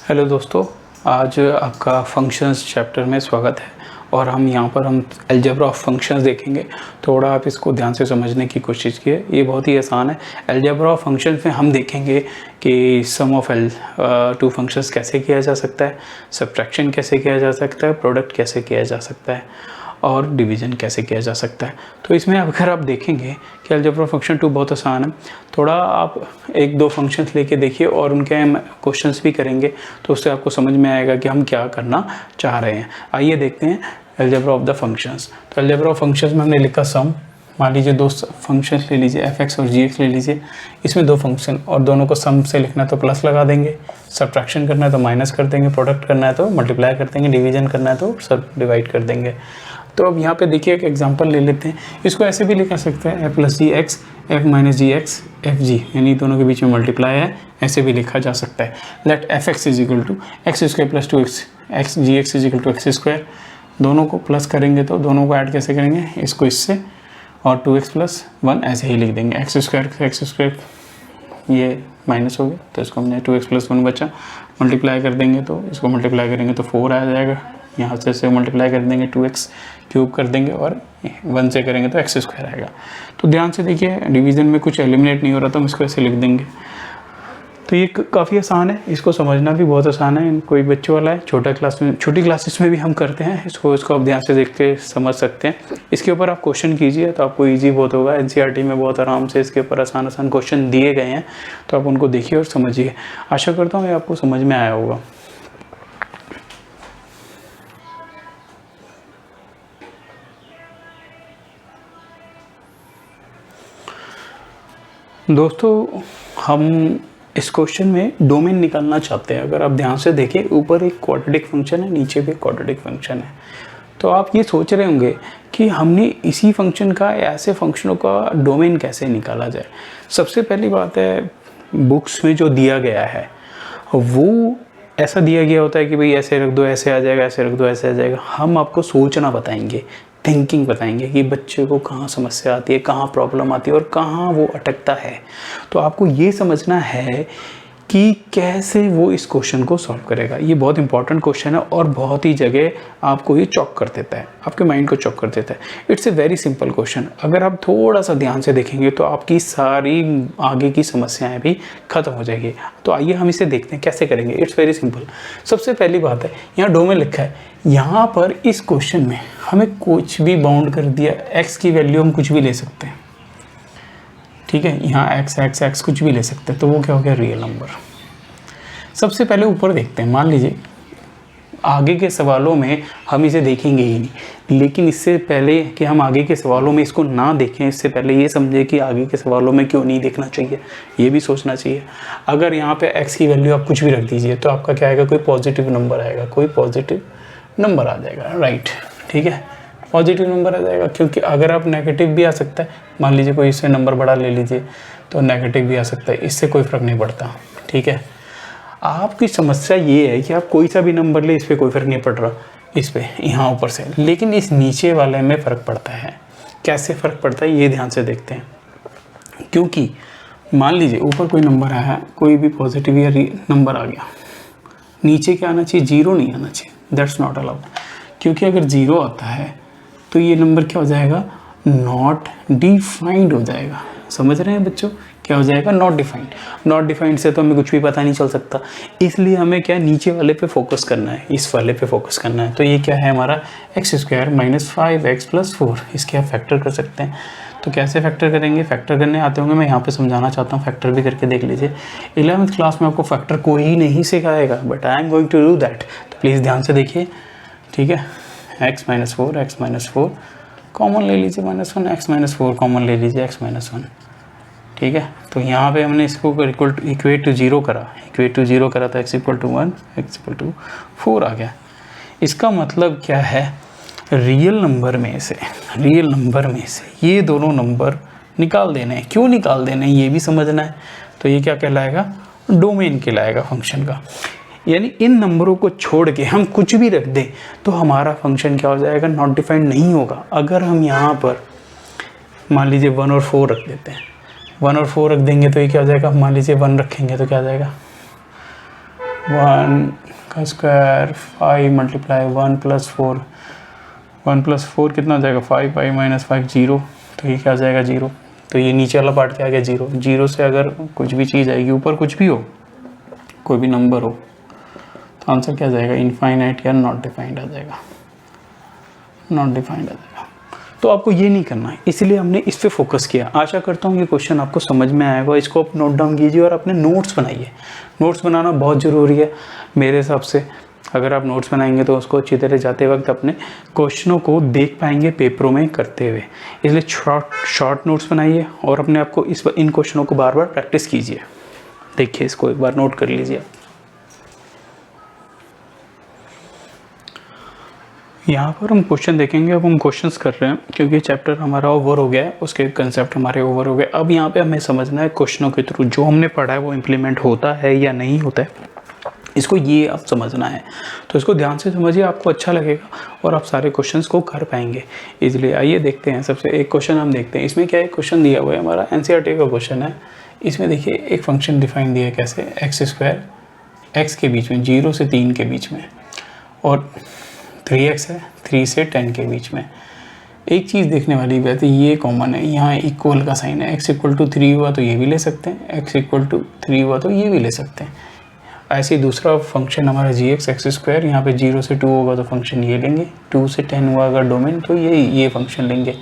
Hello दोस्तों, आज आपका फंक्शंस चैप्टर में स्वागत है। और हम अलजेब्रा ऑफ फंक्शंस देखेंगे। थोड़ा आप इसको ध्यान से समझने की कोशिश कीजिए, ये बहुत ही आसान है। अलजेब्रा ऑफ फंक्शंस में हम देखेंगे कि सम ऑफ टू फंक्शंस कैसे किया जा सकता है, सब्ट्रैक्शन कैसे किया जा सकता है, प्रोडक्ट कैसे किया जा सकता है और डिवीज़न कैसे किया जा सकता है। तो इसमें अगर आप देखेंगे कि अलजेब्रा फंक्शन 2 बहुत आसान है। थोड़ा आप 1-2 फंक्शंस लेके देखिए और उनके हम क्वेश्चंस भी करेंगे, तो उससे आपको समझ में आएगा कि हम क्या करना चाह रहे हैं। आइए देखते हैं अलजेब्रा ऑफ द फंक्शंस। तो अलजेब्रा ऑफ फंक्शंस में हमने लिखा सम। मान लीजिए 2 फंक्शंस ले लीजिए, f(x) और g(x) ले लीजिए। इसमें 2 फंक्शन और दोनों को सम से लिखना है तो प्लस लगा देंगे, सब्ट्रैक्शन करना है तो माइनस कर देंगे, प्रोडक्ट करना है तो मल्टीप्लाई कर देंगे, डिवीजन करना है तो सब डिवाइड कर देंगे। तो अब यहाँ पे देखिए एक एग्जांपल ले लेते हैं। इसको ऐसे भी लिख सकते हैं f + gx f - gx fg, यानी दोनों के बीच में मल्टीप्लाई है, ऐसे भी लिखा जा सकता है। Let fx = x² + 2x gx = x²। दोनों को प्लस करेंगे तो दोनों को ऐड कैसे करेंगे, इसको इससे और 2x + 1 ऐसे ही लिख देंगे। x² ये माइनस हो गया तो इसको हमने 2x + 1 बचा, मल्टीप्लाई कर देंगे तो इसको मल्टीप्लाई करेंगे तो 4 आ जाएगा। यहाँ से मल्टीप्लाई कर देंगे 2x³ कर देंगे और 1 से करेंगे तो x² आएगा। तो ध्यान से देखिए, डिवीज़न में कुछ एलिमिनेट नहीं हो रहा तो हम इसको ऐसे लिख देंगे। तो ये काफ़ी आसान है, इसको समझना भी बहुत आसान है। कोई बच्चों वाला है, छोटी क्लासेस में भी हम करते हैं इसको आप ध्यान से देख के समझ सकते हैं। इसके ऊपर आप क्वेश्चन कीजिए तो आपको ईजी बहुत होगा। NCERT में बहुत आराम से इसके ऊपर आसान क्वेश्चन दिए गए हैं, तो आप उनको देखिए और समझिए। आशा करता हूँ ये आपको समझ में आया होगा। दोस्तों, हम इस क्वेश्चन में डोमेन निकालना चाहते हैं। अगर आप ध्यान से देखें, ऊपर एक क्वाड्रेटिक फंक्शन है, नीचे भी क्वाड्रेटिक फंक्शन है। तो आप ये सोच रहे होंगे कि हमने इसी फंक्शन का, ऐसे फंक्शनों का डोमेन कैसे निकाला जाए। सबसे पहली बात है, बुक्स में जो दिया गया है वो ऐसा दिया गया होता है कि भाई ऐसे रख दो ऐसे आ जाएगा, ऐसे रख दो ऐसे आ जाएगा। हम आपको सोचना बताएंगे, थिंकिंग बताएंगे कि बच्चे को कहाँ समस्या आती है, कहाँ प्रॉब्लम आती है और कहाँ वो अटकता है। तो आपको ये समझना है कि कैसे वो इस क्वेश्चन को सॉल्व करेगा। ये बहुत इंपॉर्टेंट क्वेश्चन है और बहुत ही जगह आपको ये चॉक कर देता है, आपके माइंड को चॉक कर देता है। It's a very simple question. अगर आप थोड़ा सा ध्यान से देखेंगे तो आपकी सारी आगे की समस्याएं भी खत्म हो जाएगी। तो आइए हम इसे देखते हैं कैसे करेंगे। It's very simple. सबसे पहली बात है, यहाँ डोमेन लिखा है। यहाँ पर इस क्वेश्चन में हमें कुछ भी बाउंड कर दिया, x की वैल्यू हम कुछ भी ले सकते हैं, ठीक है। यहाँ x कुछ भी ले सकते हैं, तो वो क्या हो गया, रियल नंबर। सबसे पहले ऊपर देखते हैं। मान लीजिए आगे के सवालों में हम इसे देखेंगे ही नहीं, लेकिन इससे पहले कि हम आगे के सवालों में इसको ना देखें, इससे पहले ये समझे कि आगे के सवालों में क्यों नहीं देखना चाहिए, ये भी सोचना चाहिए। अगर यहाँ पे x की वैल्यू आप कुछ भी रख दीजिए तो आपका क्या आएगा, कोई पॉजिटिव नंबर आएगा, कोई पॉजिटिव नंबर आ जाएगा, राइट, ठीक है। पॉजिटिव नंबर आ जाएगा, क्योंकि अगर आप नेगेटिव भी आ सकता है। मान लीजिए कोई इससे नंबर बड़ा ले लीजिए तो नेगेटिव भी आ सकता है, इससे कोई फ़र्क नहीं पड़ता, ठीक है। आपकी समस्या ये है कि आप कोई सा भी नंबर ले, इस पर कोई फ़र्क नहीं पड़ रहा, इस पर यहाँ ऊपर से, लेकिन इस नीचे वाले में फ़र्क पड़ता है। कैसे फ़र्क पड़ता है ये ध्यान से देखते हैं। क्योंकि मान लीजिए ऊपर कोई नंबर आया है, कोई भी पॉजिटिव या नंबर आ गया, नीचे क्या आना चाहिए, 0 नहीं आना चाहिए। दैट्स नॉट अलाउड, क्योंकि अगर 0 आता है तो ये नंबर क्या हो जाएगा, नॉट डिफाइंड हो जाएगा। समझ रहे हैं बच्चों, क्या हो जाएगा, नॉट डिफाइंड। नॉट डिफाइंड से तो हमें कुछ भी पता नहीं चल सकता, इसलिए हमें क्या नीचे वाले पे फोकस करना है, इस वाले पे फोकस करना है। तो ये क्या है हमारा, x² - 5x + 4। इसके आप फैक्टर कर सकते हैं। तो कैसे फैक्टर करेंगे, फैक्टर करने आते होंगे, मैं यहाँ पे समझाना चाहता हूँ, फैक्टर भी करके देख लीजिए। 11th क्लास में आपको फैक्टर कोई नहीं सिखाएगा, but I am going to do that. तो प्लीज़ ध्यान से देखिए, ठीक है। x - 4 कॉमन ले लीजिए, -1, x - 4 कॉमन ले लीजिए, x - 1, ठीक है। तो यहाँ पे हमने इसको इक्वेट टू 0 करा, तो x = 1, x = 4 आ गया। इसका मतलब क्या है, रियल नंबर में से ये दोनों नंबर निकाल देने हैं। क्यों निकाल देने हैं ये भी समझना है। तो ये क्या कहलाएगा, डोमेन कहलाएगा फंक्शन का। यानी इन नंबरों को छोड़ के हम कुछ भी रख दें तो हमारा फंक्शन क्या हो जाएगा, नॉट डिफाइंड नहीं होगा। अगर हम यहाँ पर मान लीजिए 1 और 4 रख देते हैं, 1 और 4 रख देंगे तो ये क्या हो जाएगा, मान लीजिए 1 रखेंगे तो क्या आ जाएगा, 1 का स्क्वायर 5 मल्टीप्लाई 1 + 4, 1 + 4 कितना हो जाएगा 5, 5 - 5 0, तो ये क्या आ जाएगा 0। तो ये नीचे वाला पार्ट क्या आ गया 0। 0 से अगर कुछ भी चीज़ आएगी ऊपर, कुछ भी हो, कोई भी नंबर हो, तो आंसर क्या आ जाएगा इनफाइनाइट या नॉट डिफाइंड आ जाएगा, नॉट डिफाइंड आ जाएगा। तो आपको ये नहीं करना है, इसलिए हमने इस पे फोकस किया। आशा करता हूँ ये क्वेश्चन आपको समझ में आएगा। इसको आप नोट डाउन कीजिए और अपने नोट्स बनाइए। नोट्स बनाना बहुत ज़रूरी है मेरे हिसाब से। अगर आप नोट्स बनाएंगे तो उसको अच्छी तरह जाते वक्त अपने क्वेश्चनों को देख पाएंगे पेपरों में करते हुए। इसलिए शॉर्ट नोट्स बनाइए और अपने आप को इन क्वेश्चनों को बार बार प्रैक्टिस कीजिए। देखिए, इसको एक बार नोट कर लीजिए आप। यहाँ पर हम क्वेश्चन देखेंगे। अब हम क्वेश्चंस कर रहे हैं क्योंकि चैप्टर हमारा ओवर हो गया है, उसके कंसेप्ट हमारे ओवर हो गए। अब यहाँ पे हमें समझना है क्वेश्चनों के थ्रू जो हमने पढ़ा है वो इम्प्लीमेंट होता है या नहीं होता है, इसको ये अब समझना है। तो इसको ध्यान से समझिए, आपको अच्छा लगेगा और आप सारे क्वेश्चंस को कर पाएंगे इजीली। आइए देखते हैं। सबसे एक क्वेश्चन हम देखते हैं। इसमें क्या है, क्वेश्चन दिया हुआ है हमारा एनसीईआरटी का क्वेश्चन है। इसमें देखिए एक फंक्शन डिफाइन दिया है कैसे, x² x के बीच में 0 से 3 के बीच में, और 3x है 3 से 10 के बीच में। एक चीज़ देखने वाली बात है, ये कॉमन है, यहाँ इक्वल का साइन है। x = 3 हुआ तो ये भी ले सकते हैं, x = 3 हुआ तो ये भी ले सकते हैं। ऐसे ही दूसरा फंक्शन हमारा g(x) x², यहाँ पे 0 से 2 होगा तो फंक्शन ये लेंगे, 2 से 10 हुआ अगर डोमेन तो ये फंक्शन लेंगे।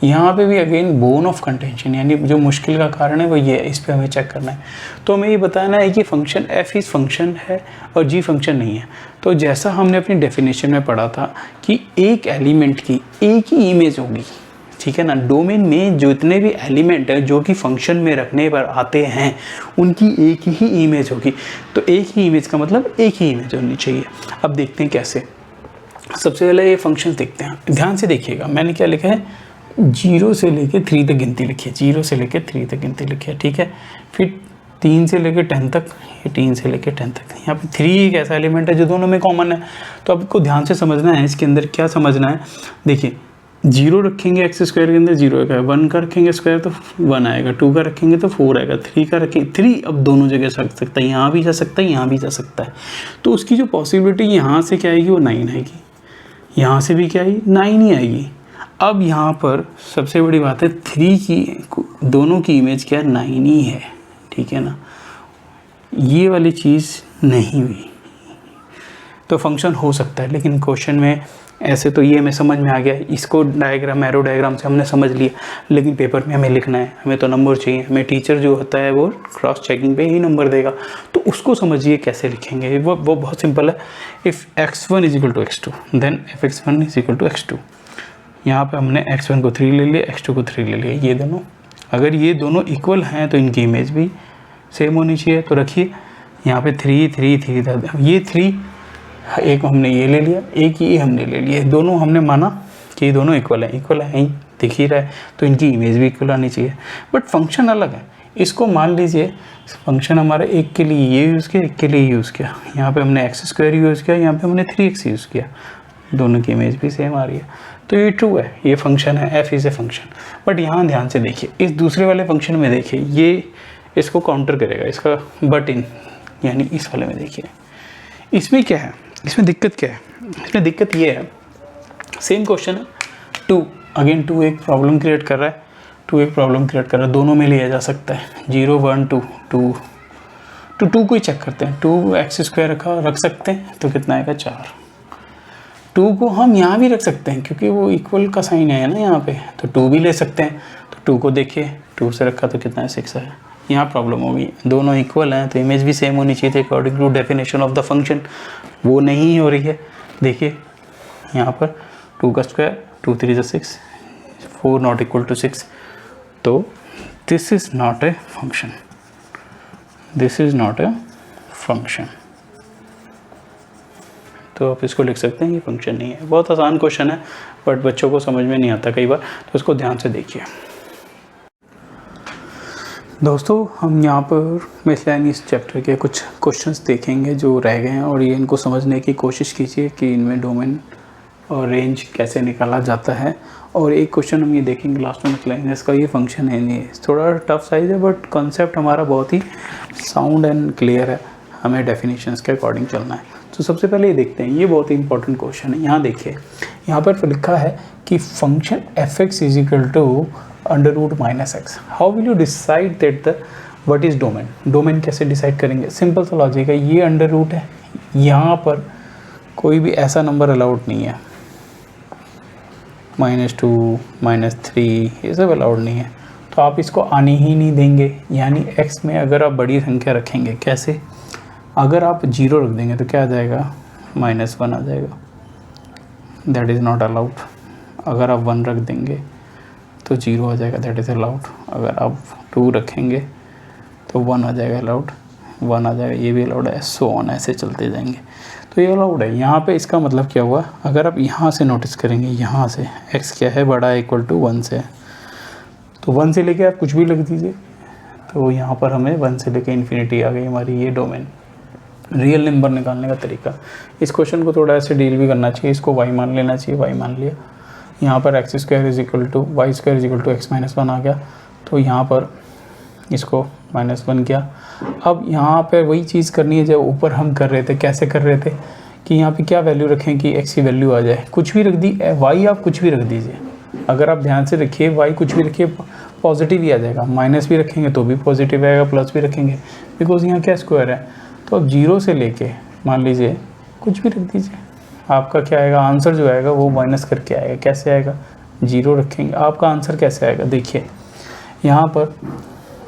यहाँ पे भी अगेन बोन ऑफ कंटेंशन, यानी जो मुश्किल का कारण है वो ये है, इस पे हमें चेक करना है। तो हमें ये बताना है कि फंक्शन f इस फंक्शन है और g फंक्शन नहीं है। तो जैसा हमने अपनी डेफिनेशन में पढ़ा था कि एक एलिमेंट की एक ही इमेज होगी, ठीक है ना। डोमेन में जितने भी एलिमेंट हैं जो कि फंक्शन में रखने पर आते हैं उनकी एक ही इमेज होगी। तो एक ही इमेज का मतलब एक ही इमेज होनी चाहिए। अब देखते हैं कैसे। सबसे पहले ये फंक्शन देखते हैं, ध्यान से देखिएगा। मैंने क्या लिखा है, 0 से लेके 3 तक गिनती लिखी है, 0 से लेके 3 तक गिनती लिखी है, ठीक है। फिर 3 से लेके 10 तक, ये 3 से लेके 10 तक। यहाँ पे 3 एक ऐसा एलिमेंट है जो दोनों में कॉमन है। तो आपको ध्यान से समझना है इसके अंदर क्या समझना है। देखिए 0 रखेंगे x² के अंदर 0 आएगा, 1 का रखेंगे स्क्वायर तो 1 आएगा, 2 का रखेंगे तो 4 आएगा, 3 का रखेंगे 3 अब दोनों जगह जा सकता है, यहाँ भी जा सकता है, यहाँ भी जा सकता है। तो उसकी जो पॉसिबिलिटी यहाँ से क्या आएगी वो 9 आएगी, यहाँ से भी क्या आएगी 9 ही आएगी। अब यहाँ पर सबसे बड़ी बात है 3 की दोनों की इमेज क्या 9 ही है, ठीक है ना। ये वाली चीज़ नहीं हुई तो फंक्शन हो सकता है, लेकिन क्वेश्चन में ऐसे तो ये हमें समझ में आ गया। इसको डायग्राम एरो डायग्राम से हमने समझ लिया, लेकिन पेपर में हमें लिखना है, हमें तो नंबर चाहिए। हमें टीचर जो होता है वो क्रॉस चेकिंग पे ही नंबर देगा। तो उसको समझिए कैसे लिखेंगे, वो बहुत सिंपल है। If x1 = x2 then fx1 = x2। यहाँ पे हमने x1 को 3 ले लिया, x2 को 3 ले लिया। ये दोनों अगर ये दोनों इक्वल हैं तो इनकी इमेज भी सेम होनी चाहिए। तो रखिए यहाँ पे 3 3 3 था, ये 3 एक हमने ये ले लिया, एक ये हमने ले लिया, दोनों हमने माना कि ये दोनों इक्वल है ही दिख ही रहा है, तो इनकी इमेज भी इक्वल आनी चाहिए। बट फंक्शन अलग है। इसको मान लीजिए फंक्शन हमारा एक के लिए ये यूज़ किया, एक के लिए यूज़ किया। यहाँ पे हमने x² यूज़ किया, यहाँ पे हमने 3x यूज़ किया, दोनों की इमेज भी सेम आ रही है। तो ये ट्रू है, ये फंक्शन है, f is a function. But यहाँ ध्यान से देखिए, इस दूसरे वाले फंक्शन में देखिए, ये इसको काउंटर करेगा, इसका बट इन, यानी इस वाले में देखिए इसमें क्या है, इसमें दिक्कत क्या है। इसमें दिक्कत ये है, सेम क्वेश्चन है, 2 अगेन 2 एक प्रॉब्लम क्रिएट कर रहा है, 2 एक प्रॉब्लम क्रिएट कर रहा है, दोनों में लिया जा सकता है। 0 1 2 2 तो 2 को ही चेक करते हैं। 2x² रख सकते हैं तो कितना आएगा 4। 2 को हम यहाँ भी रख सकते हैं क्योंकि वो इक्वल का साइन है ना यहाँ पे, तो 2 भी ले सकते हैं। तो 2 को देखिए, 2 से रखा तो कितना है 6 है। यहाँ प्रॉब्लम होगी, दोनों इक्वल हैं तो इमेज भी सेम होनी चाहिए थी according to definition of the function, वो नहीं हो रही है। देखिए यहाँ पर 2 का स्क्वायर 2 3 6, 4 नॉट इक्वल टू 6, तो this is not a function, this is not a function. तो आप इसको लिख सकते हैं ये फंक्शन नहीं है। बहुत आसान क्वेश्चन है बट बच्चों को समझ में नहीं आता कई बार, तो इसको ध्यान से देखिए। दोस्तों हम यहाँ पर मिसलेनियस चैप्टर के कुछ क्वेश्चंस देखेंगे जो रह गए हैं, और ये इनको समझने की कोशिश कीजिए कि इनमें डोमेन और रेंज कैसे निकाला जाता है। और एक क्वेश्चन हम ये देखेंगे लास्ट में मिसलेनियस का, ये फंक्शन है नहीं, थोड़ा टफ साइज है बट कॉन्सेप्ट हमारा बहुत ही साउंड एंड क्लियर है। हमें डेफिनेशंस के अकॉर्डिंग चलना है। तो सबसे पहले ये देखते हैं, ये बहुत ही इंपॉर्टेंट क्वेश्चन है। यहाँ देखिए, यहाँ पर लिखा है कि function F X is equal to under root minus X. How will you decide that the what is domain? Domain कैसे डिसाइड करेंगे? सिंपल सा लॉजिक है, ये अंडर रूट है, यहाँ पर कोई भी ऐसा नंबर अलाउड नहीं है, -2 -3 ये सब अलाउड नहीं है, तो आप इसको आने ही नहीं देंगे। यानी x में अगर आप बड़ी संख्या रखेंगे, कैसे? अगर आप 0 रख देंगे तो क्या आ जाएगा? -1 आ जाएगा, दैट इज़ नॉट अलाउड। अगर आप 1 रख देंगे तो 0 आ जाएगा, दैट इज़ अलाउड। अगर आप 2 रखेंगे तो 1 आ जाएगा, अलाउड, 1 आ जाएगा, ये भी अलाउड है, सो ऑन, ऐसे चलते जाएंगे, तो ये अलाउड है। यहाँ पे इसका मतलब क्या हुआ? अगर आप यहाँ से नोटिस करेंगे, यहाँ से x क्या है, बड़ा इक्वल टू 1 से, तो 1 से लेके आप कुछ भी लिख दीजिए, तो यहाँ पर हमें 1 से लेके इन्फिनिटी आ गई हमारी ये डोमेन। रियल नंबर निकालने का तरीका, इस क्वेश्चन को थोड़ा ऐसे डील भी करना चाहिए, इसको y मान लेना चाहिए, y मान लिया, यहाँ पर x square is equal to Y square is equal to x minus 1 आ गया, तो यहाँ पर इसको -1 किया। अब यहाँ पर वही चीज़ करनी है जब ऊपर हम कर रहे थे। कैसे कर रहे थे कि यहाँ पे क्या वैल्यू रखें कि x की वैल्यू आ जाए, कुछ भी रख दी, y आप कुछ भी रख दीजिए। अगर आप ध्यान से रखिए, y कुछ भी रखिए पॉजिटिव ही आ जाएगा, माइनस भी रखेंगे तो भी पॉजिटिव आएगा, प्लस भी रखेंगे, बिकॉज यहाँ क्या स्क्वायर है। तो अब 0 से लेके मान लीजिए कुछ भी रख दीजिए, आपका क्या आएगा? आंसर जो आएगा वो माइनस करके आएगा। कैसे आएगा? 0 रखेंगे, आपका आंसर कैसे आएगा? देखिए यहाँ पर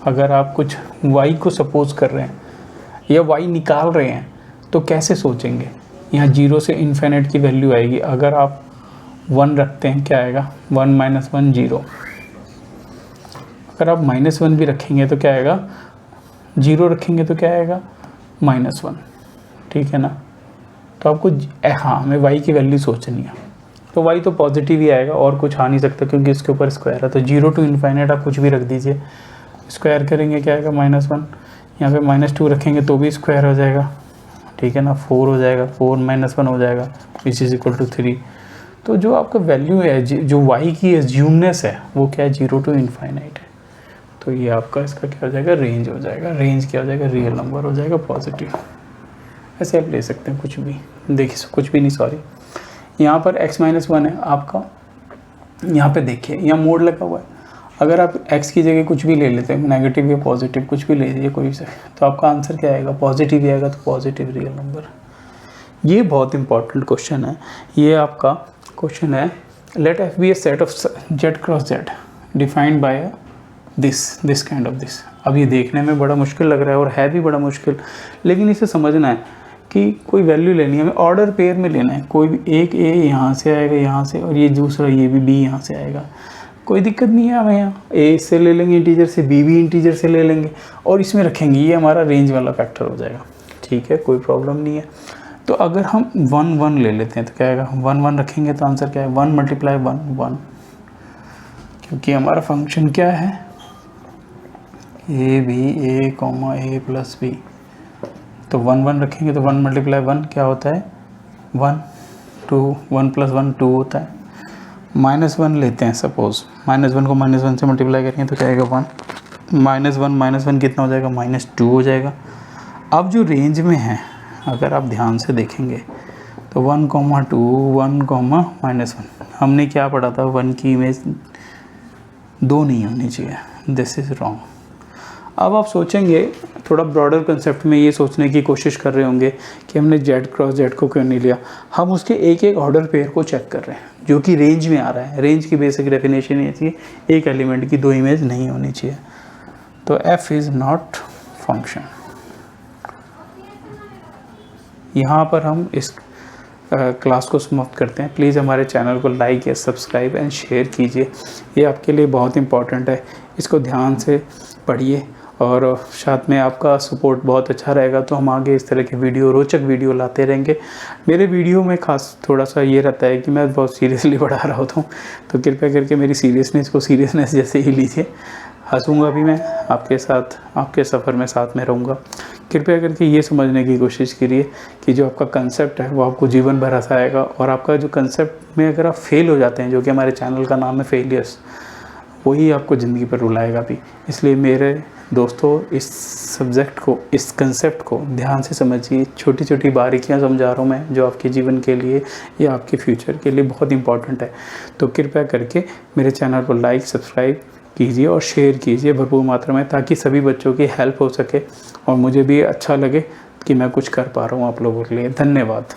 अगर आप कुछ y को सपोज कर रहे हैं या y निकाल रहे हैं तो कैसे सोचेंगे? यहाँ 0 से इन्फिनिट की वैल्यू आएगी। अगर आप 1 रखते हैं क्या आएगा? 1 - 1 0। अगर आप -1 भी रखेंगे तो क्या आएगा? 0 रखेंगे तो क्या आएगा? -1, ठीक है ना। तो आपको हाँ, हमें y की वैल्यू सोचनी है, तो y तो पॉजिटिव ही आएगा और कुछ आ नहीं सकता क्योंकि इसके ऊपर स्क्वायर है। तो 0 टू इन्फिनिट आप कुछ भी रख दीजिए, स्क्वायर करेंगे क्या आएगा? -1। यहाँ पे -2 रखेंगे तो भी स्क्वायर हो जाएगा, ठीक है ना, 4 हो जाएगा, 4 - 1 हो जाएगा, विच इज़ इक्वल टू 3। तो जो आपका वैल्यू है, जो y की एज्यूमनेस है, वो क्या है? 0 टू इन्फिनिट है। तो ये आपका इसका क्या हो जाएगा? रेंज हो जाएगा। रेंज क्या हो जाएगा? रियल नंबर हो जाएगा, पॉजिटिव। ऐसे आप ले सकते हैं कुछ भी, देखिए कुछ भी नहीं, सॉरी, यहाँ पर x - 1 है आपका, यहाँ पे देखिए यहाँ मोड लगा हुआ है। अगर आप x की जगह कुछ भी ले लेते हैं, नेगेटिव या पॉजिटिव कुछ भी ले लीजिए कोई से, तो आपका आंसर क्या आएगा? पॉजिटिव ही आएगा, तो पॉजिटिव रियल नंबर। ये बहुत इंपॉर्टेंट क्वेश्चन है। ये आपका क्वेश्चन है, let f be a set of z cross z defined by this kind of this. अब ये देखने में बड़ा मुश्किल लग रहा है और है भी बड़ा मुश्किल, लेकिन इसे समझना है कि कोई वैल्यू लेनी है, हमें ऑर्डर पेयर में लेना है। कोई भी एक a यहाँ से आएगा, यहाँ से, और ये दूसरा ये भी b यहाँ से आएगा, कोई दिक्कत नहीं है। हमें यहाँ a से ले लेंगे इंटीजर से, b भी इंटीजर से ले लेंगे और इसमें रखेंगे, ये हमारा रेंज वाला फैक्टर हो जाएगा, ठीक है, कोई प्रॉब्लम नहीं है। तो अगर हम 1 1 ले लेते हैं तो क्या आएगा? 1 1 रखेंगे तो आंसर क्या है? 1 × 1 1, क्योंकि हमारा फंक्शन क्या है? a + b। तो 1 1 रखेंगे तो 1 × 1 क्या होता है? 1 2, 1 + 1 2 होता है। -1 लेते हैं सपोज, -1 को -1 से मल्टीप्लाई करेंगे तो क्या आएगा? 1 -1 -1 कितना हो जाएगा? -2 हो जाएगा। अब जो रेंज में है, अगर आप ध्यान से देखेंगे तो 1 2 1 -1, हमने क्या पढ़ा था? 1 की इमेज 2 नहीं होनी चाहिए, दिस इज़ रॉन्ग। अब आप सोचेंगे, थोड़ा ब्रॉडर कंसेप्ट में ये सोचने की कोशिश कर रहे होंगे कि हमने z क्रॉस z को क्यों नहीं लिया। हम उसके एक एक ऑर्डर पेयर को चेक कर रहे हैं जो कि रेंज में आ रहा है। रेंज की बेसिक डेफिनेशन ये थी, एक एलिमेंट की 2 इमेज नहीं होनी चाहिए। तो f इज़ नॉट फंक्शन। यहाँ पर हम इस क्लास को समाप्त करते हैं। प्लीज़ हमारे चैनल को लाइक या सब्सक्राइब एंड शेयर कीजिए, ये आपके लिए बहुत इंपॉर्टेंट है। इसको ध्यान से पढ़िए और साथ में आपका सपोर्ट बहुत अच्छा रहेगा, तो हम आगे इस तरह के वीडियो, रोचक वीडियो लाते रहेंगे। मेरे वीडियो में खास थोड़ा सा ये रहता है कि मैं बहुत सीरियसली पढ़ा रहा होता हूँ, तो कृपया करके मेरी सीरियसनेस को सीरियसनेस जैसे ही लीजिए। हंसूँगा भी मैं आपके साथ, आपके सफ़र में साथ में रहूँगा। कृपया करके ये समझने की कोशिश करिए कि जो आपका कंसेप्ट है वो आपको जीवन भर हंसाएगा, और आपका जो कंसेप्ट में अगर आप फेल हो जाते हैं, जो कि हमारे चैनल का नाम है फेलियर्स, वही आपको ज़िंदगी पर रुलाएगा भी। इसलिए दोस्तों इस सब्जेक्ट को, इस कंसेप्ट को ध्यान से समझिए। छोटी छोटी बारीकियां समझा रहा हूँ मैं, जो आपके जीवन के लिए या आपके फ्यूचर के लिए बहुत इंपॉर्टेंट है। तो कृपया करके मेरे चैनल को लाइक, सब्सक्राइब कीजिए और शेयर कीजिए भरपूर मात्रा में, ताकि सभी बच्चों की हेल्प हो सके और मुझे भी अच्छा लगे कि मैं कुछ कर पा रहा हूँ आप लोगों के लिए। धन्यवाद।